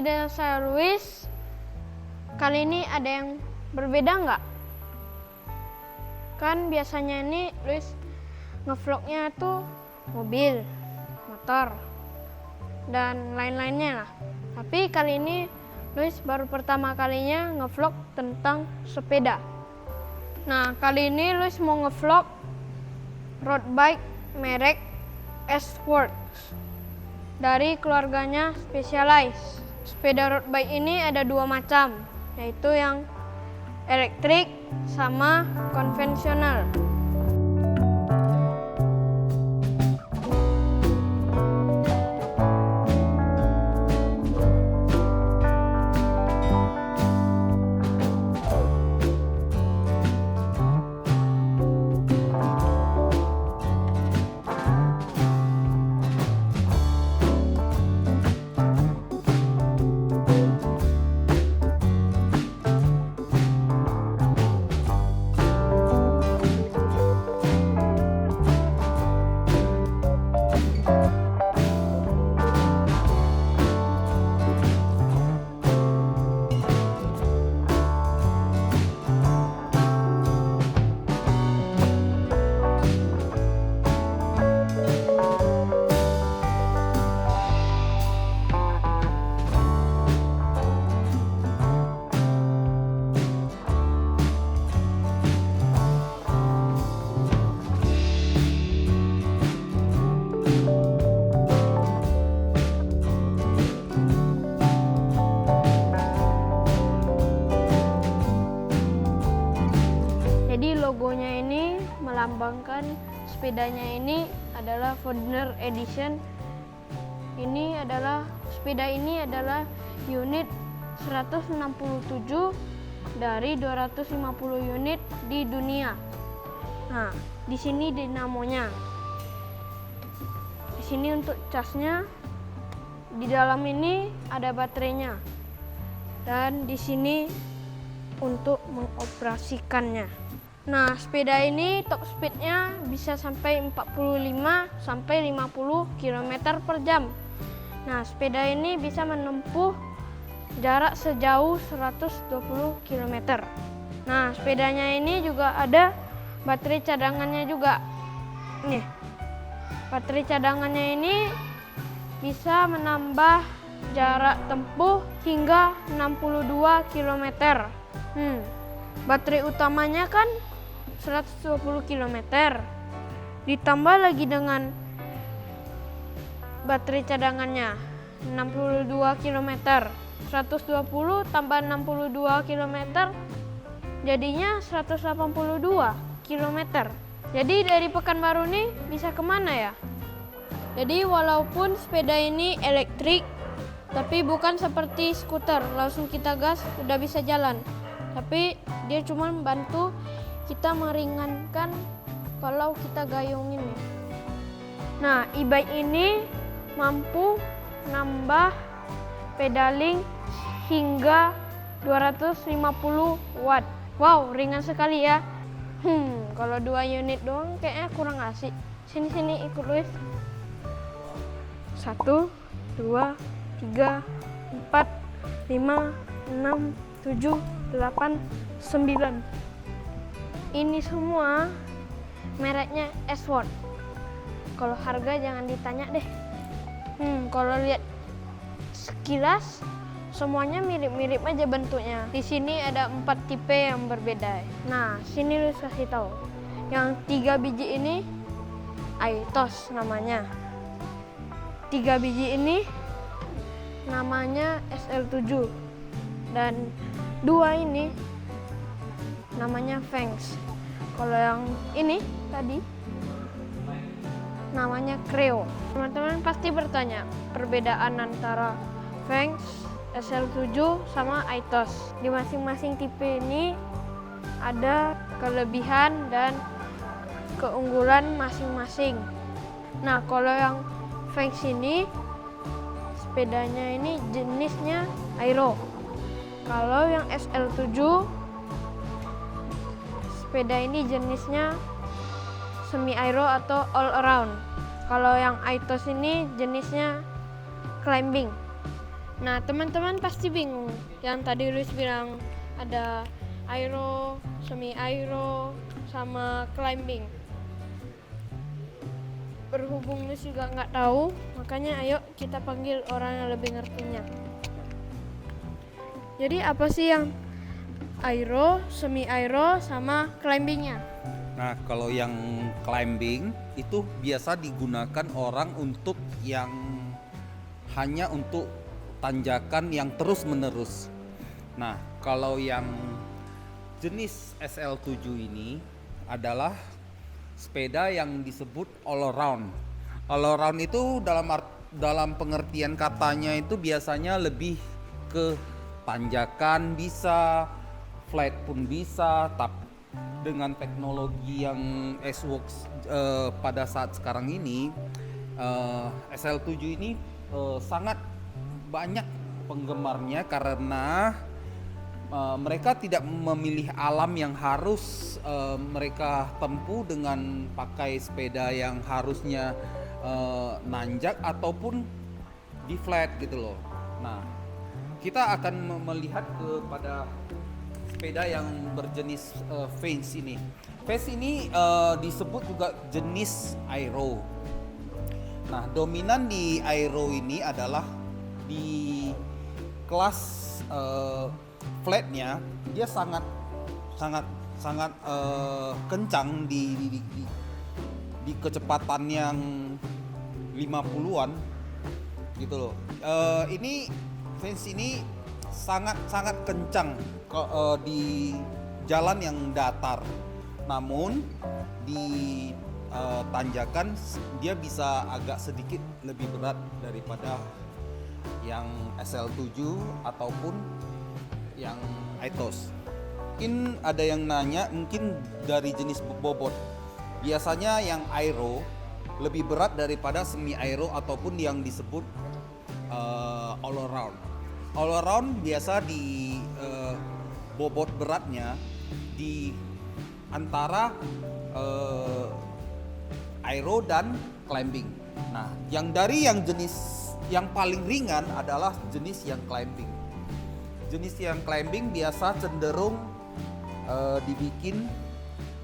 sepeda saya Luis. Kali ini ada yang berbeda nggak? Kan biasanya ini Luis ngevlognya tuh mobil, motor, dan lain-lainnya lah. Tapi kali ini Luis baru pertama kalinya ngevlog tentang sepeda. Nah, kali ini Luis mau ngevlog road bike merek S-Works dari keluarganya Specialized. Sepeda road bike ini ada dua macam, yaitu yang elektrik sama konvensional. Jadi logonya ini melambangkan sepedanya ini adalah Founder Edition. Sepeda ini adalah unit 167 dari 250 unit di dunia. Nah, di sini dinamonya. Di sini untuk casnya. Di dalam ini ada baterainya. Dan di sini untuk mengoperasikannya. Nah, sepeda ini top speednya bisa sampai 45 sampai 50 km per jam. Nah, sepeda ini bisa menempuh jarak sejauh 120 km. Nah, sepedanya ini juga ada baterai cadangannya juga. Nih, baterai cadangannya ini bisa menambah jarak tempuh hingga 62 km. Baterai utamanya kan 120 km, ditambah lagi dengan baterai cadangannya 62 km. 120 tambah 62 km jadinya 182 km. Jadi dari Pekanbaru nih bisa kemana ya? Jadi walaupun sepeda ini elektrik, tapi bukan seperti skuter, langsung kita gas udah bisa jalan. Tapi dia cuma bantu kita meringankan kalau kita gayungin. Nah, e-bike ini mampu nambah pedaling hingga 250 watt. Wow, ringan sekali ya. Kalau 2 unit doang kayaknya kurang asik. Sini ikut Luis. 1, 2, 3, 4, 5, 6, 7, 8, 9. Ini semua mereknya S-Works. Kalau harga jangan ditanya deh. Kalau lihat sekilas semuanya mirip-mirip aja bentuknya. Di sini ada 4 tipe yang berbeda. Nah, sini lu kasih tahu. Yang 3 biji ini Aitos namanya. 3 biji ini namanya SL7. Dan 2 ini namanya Fangs. Kalau yang ini tadi namanya Creo. Teman-teman pasti bertanya perbedaan antara Fangs, SL7 sama Aitos. Di masing-masing tipe ini ada kelebihan dan keunggulan masing-masing. Nah, kalau yang Fangs ini sepedanya ini jenisnya aero. Kalau yang SL7 sepeda ini jenisnya semi aero atau all around. Kalau yang Aitos ini jenisnya climbing. Nah, teman-teman pasti bingung. Yang tadi Luis bilang ada aero, semi aero, sama climbing. Berhubung Luis juga nggak tahu, makanya ayo kita panggil orang yang lebih ngertinya. Jadi apa sih yang aero, semi aero, sama climbingnya? Nah, kalau yang climbing itu biasa digunakan orang untuk yang hanya untuk tanjakan yang terus-menerus. Nah, kalau yang jenis SL7 ini adalah sepeda yang disebut all around. All around itu dalam pengertian katanya itu biasanya lebih ke tanjakan bisa, flat pun bisa, tapi dengan teknologi yang S-Works pada saat sekarang ini, SL7 ini sangat banyak penggemarnya karena mereka tidak memilih alam yang harus mereka tempuh dengan pakai sepeda yang harusnya nanjak ataupun di flat gitu loh. Nah, kita akan melihat kepada sepeda yang berjenis Vans ini. Vans ini disebut juga jenis aero. Nah, dominan di aero ini adalah di kelas flatnya dia sangat kencang di kecepatan yang 50-an gitu loh. Ini Vans ini sangat kencang di jalan yang datar. Namun di tanjakan dia bisa agak sedikit lebih berat daripada yang SL7 ataupun yang Aetos. Mungkin ada yang nanya mungkin dari jenis bobot. Biasanya yang aero lebih berat daripada semi aero ataupun yang disebut all around. All around biasa di bobot beratnya di antara aero dan climbing. Nah, yang jenis yang paling ringan adalah jenis yang climbing. Jenis yang climbing biasa cenderung dibikin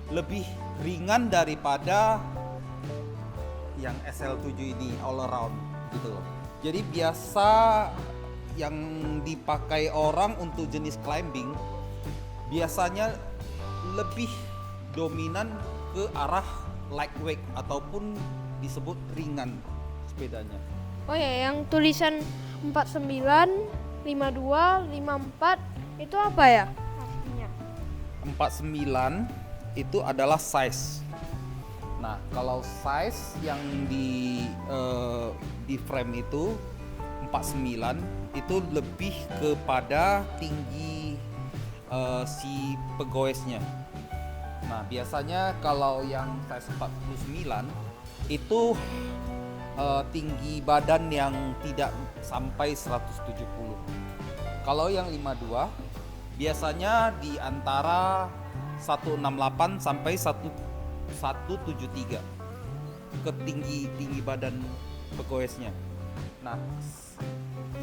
lebih ringan daripada yang SL7 ini all around gitu loh. Jadi biasa yang dipakai orang untuk jenis climbing biasanya lebih dominan ke arah lightweight ataupun disebut ringan sepedanya. Oh ya, yang tulisan 49, 52, 54 itu apa ya artinya? 49 itu adalah size. Nah, kalau size yang di frame itu 49 itu lebih kepada tinggi si pegoesnya. Nah, biasanya kalau yang size 49 itu tinggi badan yang tidak sampai 170. Kalau yang 52 biasanya di antara 168 sampai 173 ke tinggi badan pegoesnya. Nah,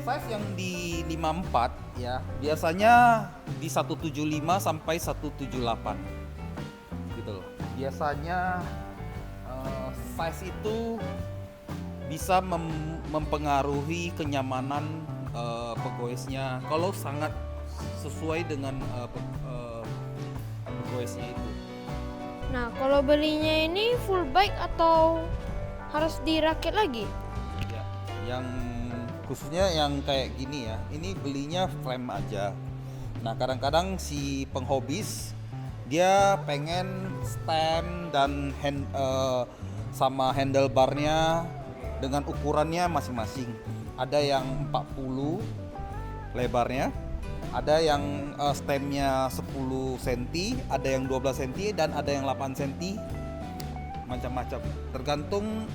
size yang di 54 ya biasanya di 175 sampai 178 gitu loh. Biasanya size itu bisa mempengaruhi kenyamanan pegoesnya kalau sangat sesuai dengan pegoesnya itu. Nah, kalau belinya ini full bike atau harus dirakit lagi? Ya, yang khususnya yang kayak gini ya, ini belinya frame aja. Nah, kadang-kadang si penghobis dia pengen stem dan sama handlebarnya dengan ukurannya masing-masing. Ada yang 40 lebarnya, ada yang stemnya 10 cm, ada yang 12 cm dan ada yang 8 cm, macam-macam. Tergantung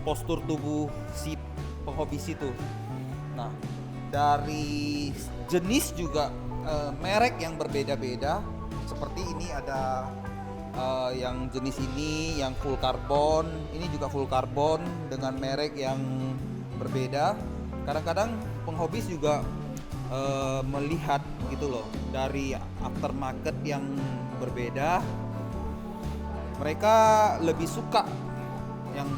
postur tubuh si penghobis itu. Nah, dari jenis juga merek yang berbeda-beda. Seperti ini ada yang jenis ini yang full carbon, ini juga full carbon dengan merek yang berbeda. kadang-kadang penghobis juga melihat gitu loh dari aftermarket yang berbeda. Mereka lebih suka yang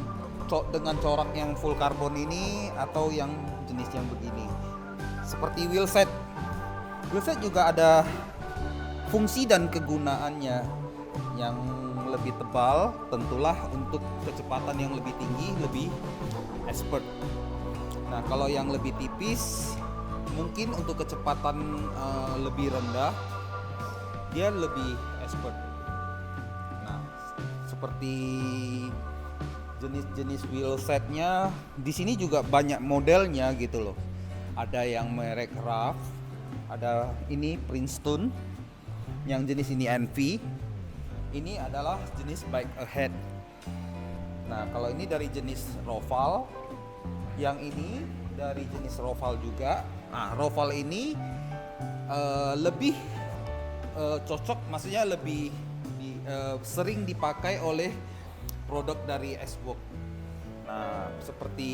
dengan corak yang full carbon ini atau yang jenis yang begini. Seperti wheelset. Wheelset juga ada fungsi dan kegunaannya. Yang lebih tebal tentulah untuk kecepatan yang lebih tinggi, lebih expert. Nah, kalau yang lebih tipis mungkin untuk kecepatan lebih rendah dia lebih expert. Nah, seperti jenis-jenis wheelsetnya di sini juga banyak modelnya gitu loh. Ada yang merek RAV, ada ini Princeton, yang jenis ini NV. Ini adalah jenis bike ahead. Nah, kalau ini dari jenis Roval, yang ini dari jenis Roval juga. Nah, Roval ini lebih cocok, maksudnya lebih sering dipakai oleh produk dari S-Work. Nah, seperti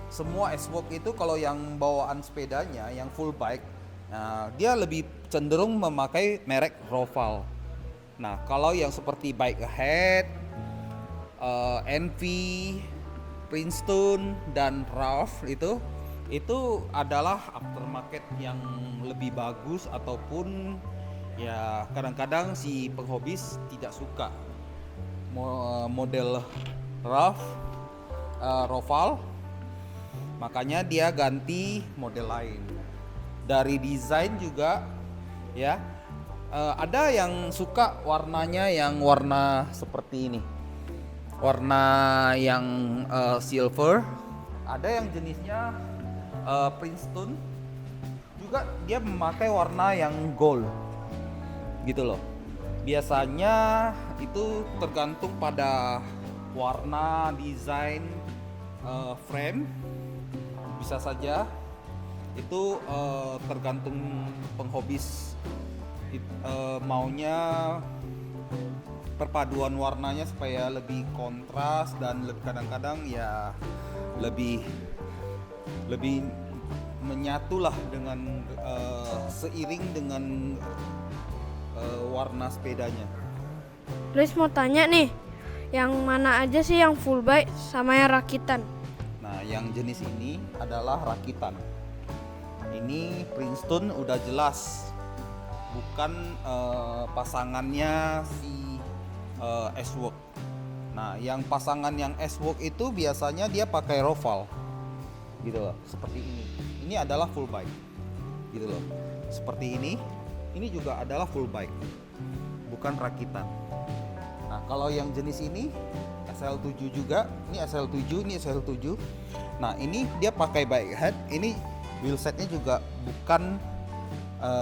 semua S-Work itu kalau yang bawaan sepedanya yang full bike, nah, dia lebih cenderung memakai merek Roval. Nah, kalau yang seperti bike ahead, NV, Princeton dan RAV itu adalah aftermarket yang lebih bagus, ataupun ya kadang-kadang si penghobis tidak suka model RAV, Roval, makanya dia ganti model lain. Dari desain juga ya, ada yang suka warnanya yang warna seperti ini, warna yang silver. Ada yang jenisnya Princeton juga dia memakai warna yang gold gitu loh. Biasanya itu tergantung pada warna, desain, frame. Bisa saja itu tergantung penghobis maunya perpaduan warnanya supaya lebih kontras dan kadang-kadang ya lebih menyatulah dengan seiring dengan warna sepedanya. Luis mau tanya nih, yang mana aja sih yang full bike sama yang rakitan? Nah, yang jenis ini adalah rakitan. Ini Princeton udah jelas bukan pasangannya si S-Work. Nah, yang pasangan yang S-Work itu biasanya dia pakai Roval gitu loh, seperti ini. Ini adalah full bike gitu loh, seperti ini. Ini juga adalah full bike, bukan rakitan. Nah, kalau yang jenis ini SL7 juga, ini SL7, ini SL7. Nah, ini dia pakai bike head, ini wheelsetnya juga bukan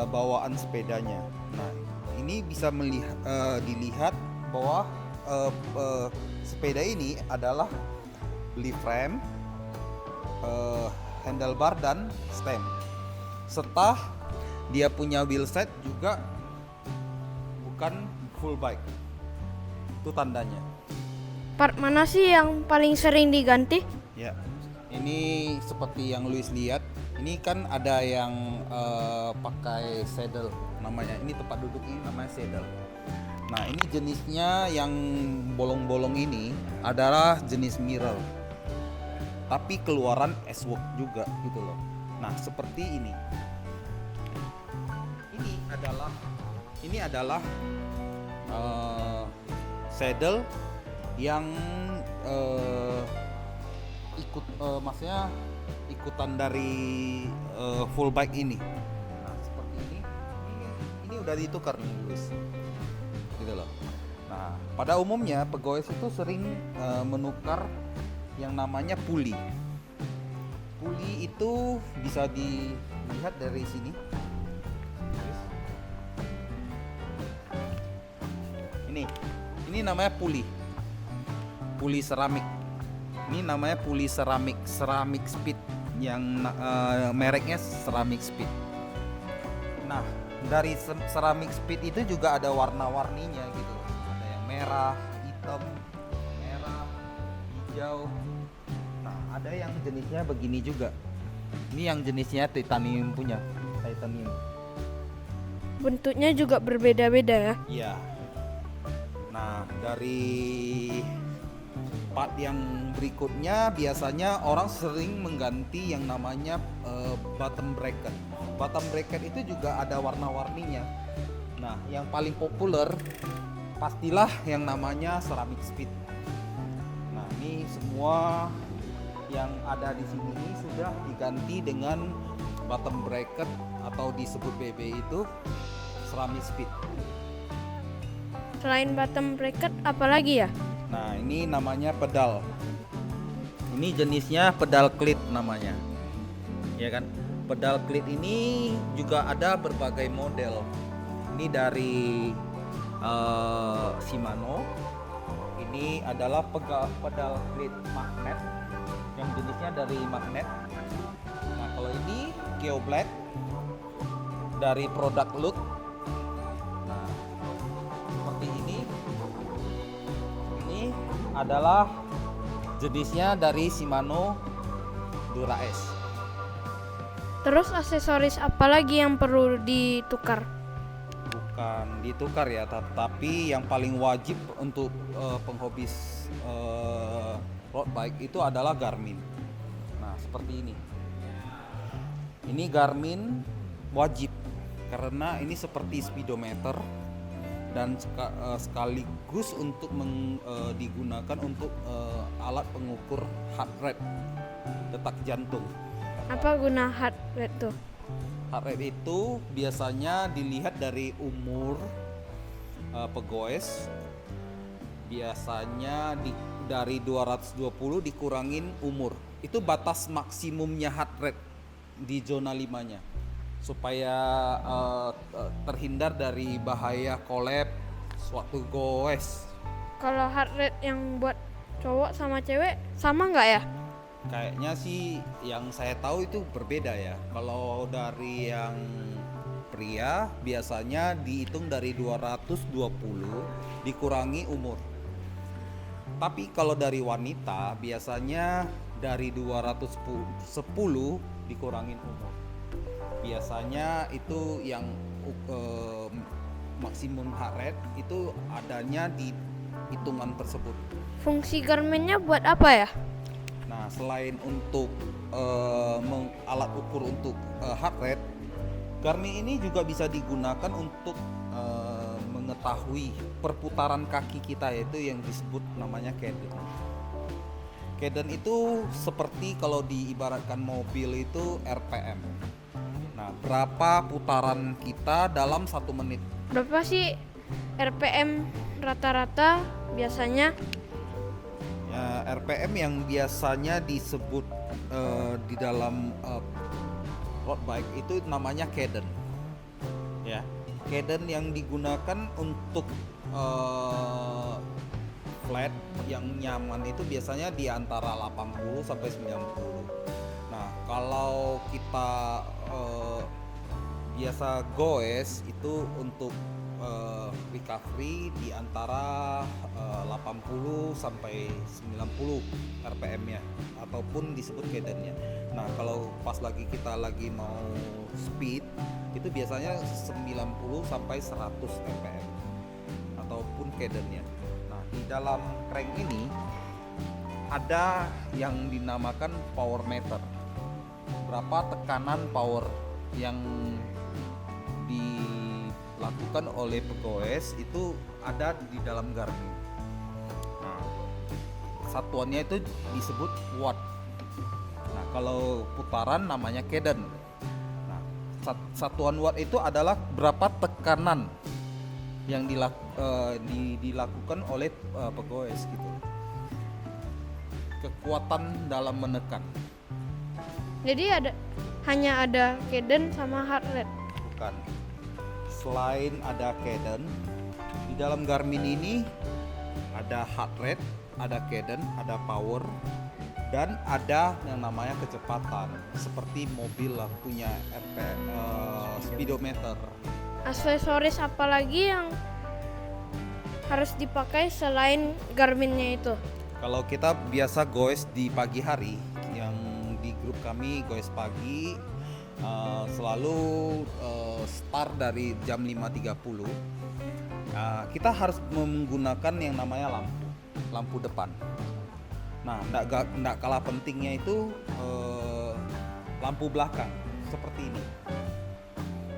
bawaan sepedanya. Nah, ini bisa dilihat bahwa sepeda ini adalah beli frame, handlebar dan stem, serta dia punya wheelset juga bukan full bike. Itu tandanya. Part mana sih yang paling sering diganti? Ya, ini seperti yang Luis lihat. Ini kan ada yang pakai saddle namanya. Ini tempat duduk ini namanya saddle. Nah, ini jenisnya yang bolong-bolong ini adalah jenis mirror, tapi keluaran S-Work juga gitu loh. Nah, seperti ini. Ini adalah saddle yang maksudnya ikutan dari full bike ini. Nah, seperti ini. Ini udah ditukar nih, guys. Gitu loh. Nah, pada umumnya pegoes itu sering menukar yang namanya puli. Puli itu bisa dilihat dari sini. Ini namanya puli seramik. Ini namanya puli ceramic speed, yang mereknya ceramic speed. Nah, dari ceramic speed itu juga ada warna-warninya gitu. Ada yang merah, hitam, merah, hijau. Nah, ada yang jenisnya begini juga. Ini yang jenisnya titanium punya, titanium. Bentuknya juga berbeda-beda ya. Iya. Nah, dari part yang berikutnya biasanya orang sering mengganti yang namanya bottom bracket. Bottom bracket itu juga ada warna-warninya. Nah, yang paling populer pastilah yang namanya ceramic speed. Nah, ini semua yang ada di sini sudah diganti dengan bottom bracket atau disebut BB itu ceramic speed. Selain bottom bracket apa lagi ya? Nah, ini namanya pedal. Ini jenisnya pedal clit namanya. Ya kan? Pedal clit ini juga ada berbagai model. Ini dari Shimano. Ini adalah pedal clit magnet yang jenisnya dari magnet. Nah, kalau ini Geo Black dari produk Look. Nah, seperti ini. Ini adalah jenisnya dari Shimano Dura-S. Terus aksesoris apa lagi yang perlu ditukar? Bukan ditukar ya, tapi yang paling wajib untuk penghobis road bike itu adalah Garmin. Nah, seperti ini. Ini Garmin wajib karena ini seperti speedometer dan sekaligus untuk digunakan untuk alat pengukur heart rate, detak jantung. Apa guna heart rate tuh? Heart rate itu biasanya dilihat dari umur pegoes. Biasanya dari 220 dikurangin umur. Itu batas maksimumnya heart rate di zona 5-nya. Supaya terhindar dari bahaya kolap suatu goes. Kalau heart rate yang buat cowok sama cewek sama nggak ya? Kayaknya sih yang saya tahu itu berbeda ya. Kalau dari yang pria biasanya dihitung dari 220 dikurangi umur. Tapi kalau dari wanita biasanya dari 210 dikurangin umur. Biasanya itu yang maksimum heart rate itu adanya di hitungan tersebut. Fungsi Garminnya buat apa ya? Nah, selain untuk alat ukur untuk heart rate, Garmin ini juga bisa digunakan untuk mengetahui perputaran kaki kita, yaitu yang disebut namanya cadence. Cadence itu seperti kalau diibaratkan mobil itu RPM. Nah, berapa putaran kita dalam 1 menit? Berapa sih RPM rata-rata biasanya? Ya, RPM yang biasanya disebut di dalam road bike itu namanya cadence. Ya, cadence yang digunakan untuk flat yang nyaman itu biasanya di antara 80 sampai 90. Nah, kalau kita biasa goes itu untuk recovery di antara 80 sampai 90 RPM-nya ataupun disebut cadence-nya. Nah, kalau pas kita lagi mau speed itu biasanya 90 sampai 100 RPM ataupun cadence-nya. Nah, di dalam crank ini ada yang dinamakan power meter. Berapa tekanan power yang dilakukan oleh pegoes itu ada di dalam Garmin. Nah, satuannya itu disebut watt. Nah, kalau putaran namanya cadence. Nah, satuan watt itu adalah berapa tekanan yang dilakukan oleh pegoes gitu. Kekuatan dalam menekan. Jadi hanya ada cadence sama heart rate. Bukan. Selain ada cadence, di dalam Garmin ini ada heart rate, ada cadence, ada power, dan ada yang namanya kecepatan. Seperti mobil lah punya speedometer. Aksesoris apa lagi yang harus dipakai selain Garminnya itu? Kalau kita biasa goes di pagi hari, di grup kami Goes Pagi selalu start dari jam 5.30. Kita harus menggunakan yang namanya lampu depan. Nah, nggak kalah pentingnya itu lampu belakang seperti ini.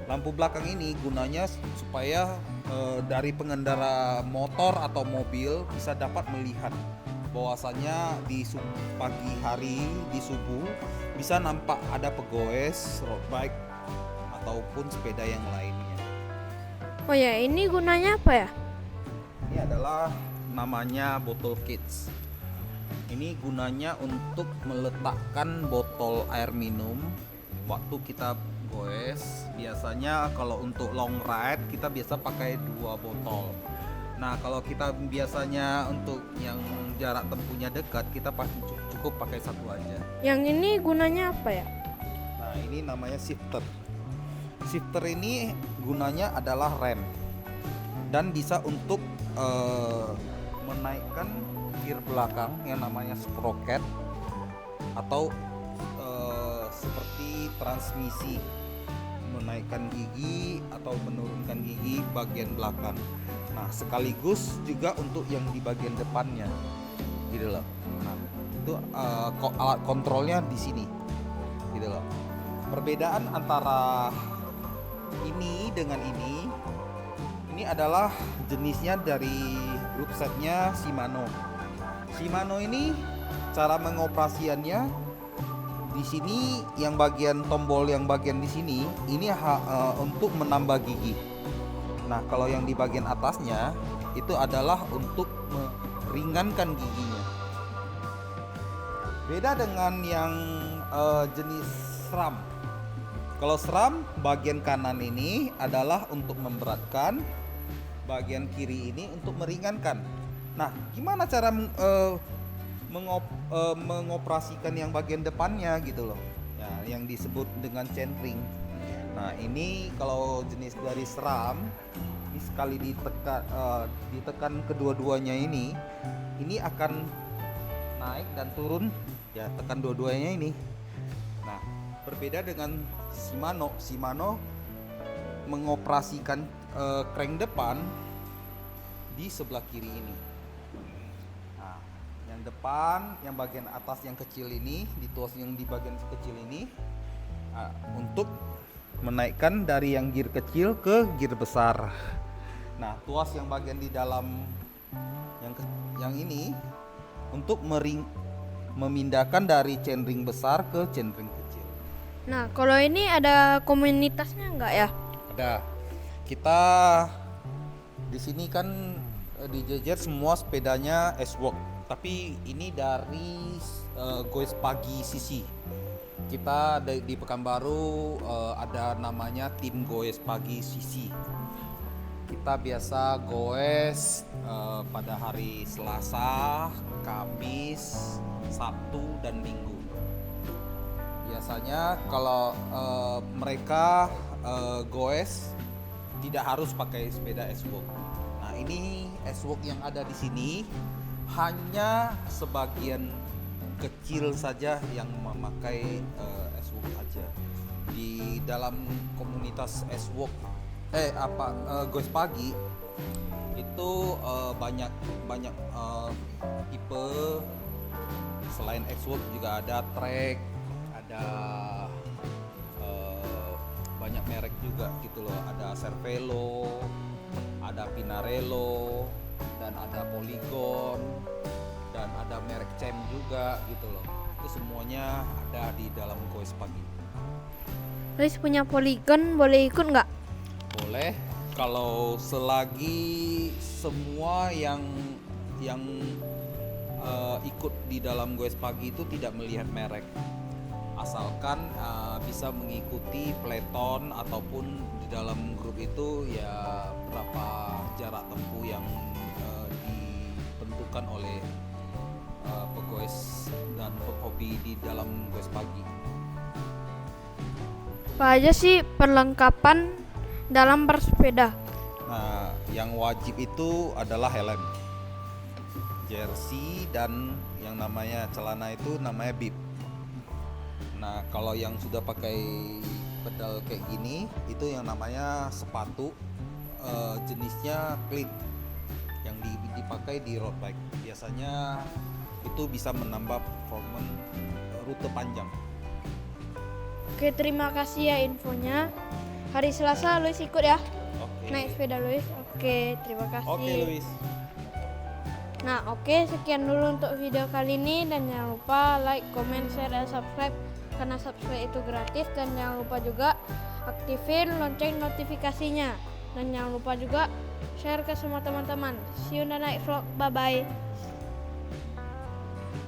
Lampu belakang ini gunanya supaya dari pengendara motor atau mobil bisa dapat melihat bahwasanya di pagi hari di subuh bisa nampak ada pegoes, road bike ataupun sepeda yang lainnya. Oh ya, ini gunanya apa ya? Ini adalah namanya bottle kids. Ini gunanya untuk meletakkan botol air minum waktu kita goes. Biasanya kalau untuk long ride kita biasa pakai 2 botol. Nah, kalau kita biasanya untuk yang jarak tempuhnya dekat kita cukup pakai 1 aja. Yang ini gunanya apa ya? Nah, ini namanya shifter. Shifter ini gunanya adalah rem dan bisa untuk menaikkan gear belakang yang namanya sprocket atau seperti transmisi, menaikkan gigi atau menurunkan gigi bagian belakang. Nah, sekaligus juga untuk yang di bagian depannya, gitu loh. Nah, itu alat kontrolnya di sini, gitu loh. Perbedaan antara ini dengan ini adalah jenisnya dari group setnya Shimano. Shimano ini cara mengoperasiannya di sini yang bagian tombol yang bagian di sini ini untuk menambah gigi. Nah, kalau yang di bagian atasnya itu adalah untuk meringankan giginya. Beda dengan yang jenis SRAM. Kalau SRAM bagian kanan ini adalah untuk memberatkan, bagian kiri ini untuk meringankan. Nah, gimana cara mengoperasikan yang bagian depannya gitu loh? Ya, yang disebut dengan chainring. Nah, ini kalau jenis dari SRAM, ini sekali ditekan kedua-duanya ini akan naik dan turun. Ya, tekan dua-duanya ini. Nah, berbeda dengan Shimano mengoperasikan crank depan di sebelah kiri ini. Nah, yang depan, yang bagian atas yang kecil ini, di tuas yang di bagian kecil ini untuk menaikkan dari yang gear kecil ke gear besar. Nah, tuas yang bagian di dalam yang ini untuk memindahkan dari chainring besar ke chainring kecil. Nah, kalau ini ada komunitasnya nggak ya? Ada. Kita di sini kan di Jejer semua sepedanya S-Work, tapi ini dari Goes Pagi CC. Kita di Pekanbaru ada namanya tim Goes Pagi CC. Kita biasa goes pada hari Selasa, Kamis, Sabtu dan Minggu. Biasanya kalau mereka goes tidak harus pakai sepeda S-Work. Nah, ini S-Work yang ada di sini hanya sebagian kecil saja yang memakai S-Work aja. Di dalam komunitas S-Work Goes Pagi itu banyak tipe. Selain S-Work juga ada Trek, ada banyak merek juga gitu loh. Ada Cervelo, ada Pinarello, dan ada Polygon, dan ada merek Cem juga gitu loh. Itu semuanya ada di dalam Goes Pagi. Riz punya Polygon, boleh ikut nggak? Boleh, kalau selagi semua yang ikut di dalam Goes Pagi itu tidak melihat merek, asalkan bisa mengikuti peloton ataupun di dalam grup itu ya berapa jarak tempuh yang ditentukan oleh pegoes dan penghobi di dalam Goes Pagi. Apa aja sih perlengkapan dalam bersepeda? Nah, yang wajib itu adalah helm, jersey, dan yang namanya celana itu namanya bib. Nah, kalau yang sudah pakai pedal kayak gini, itu yang namanya sepatu jenisnya cleat yang dipakai di road bike. Biasanya itu bisa menambah performance rute panjang. Oke, terima kasih ya infonya. Hari Selasa Luis ikut ya Oke. naik sepeda Luis. Oke, terima kasih. Oke, Luis. Nah, oke, sekian dulu untuk video kali ini, dan jangan lupa like, comment, share, dan subscribe karena subscribe itu gratis, dan jangan lupa juga aktifin lonceng notifikasinya, dan jangan lupa juga share ke semua teman-teman. See you in the next vlog. Bye bye.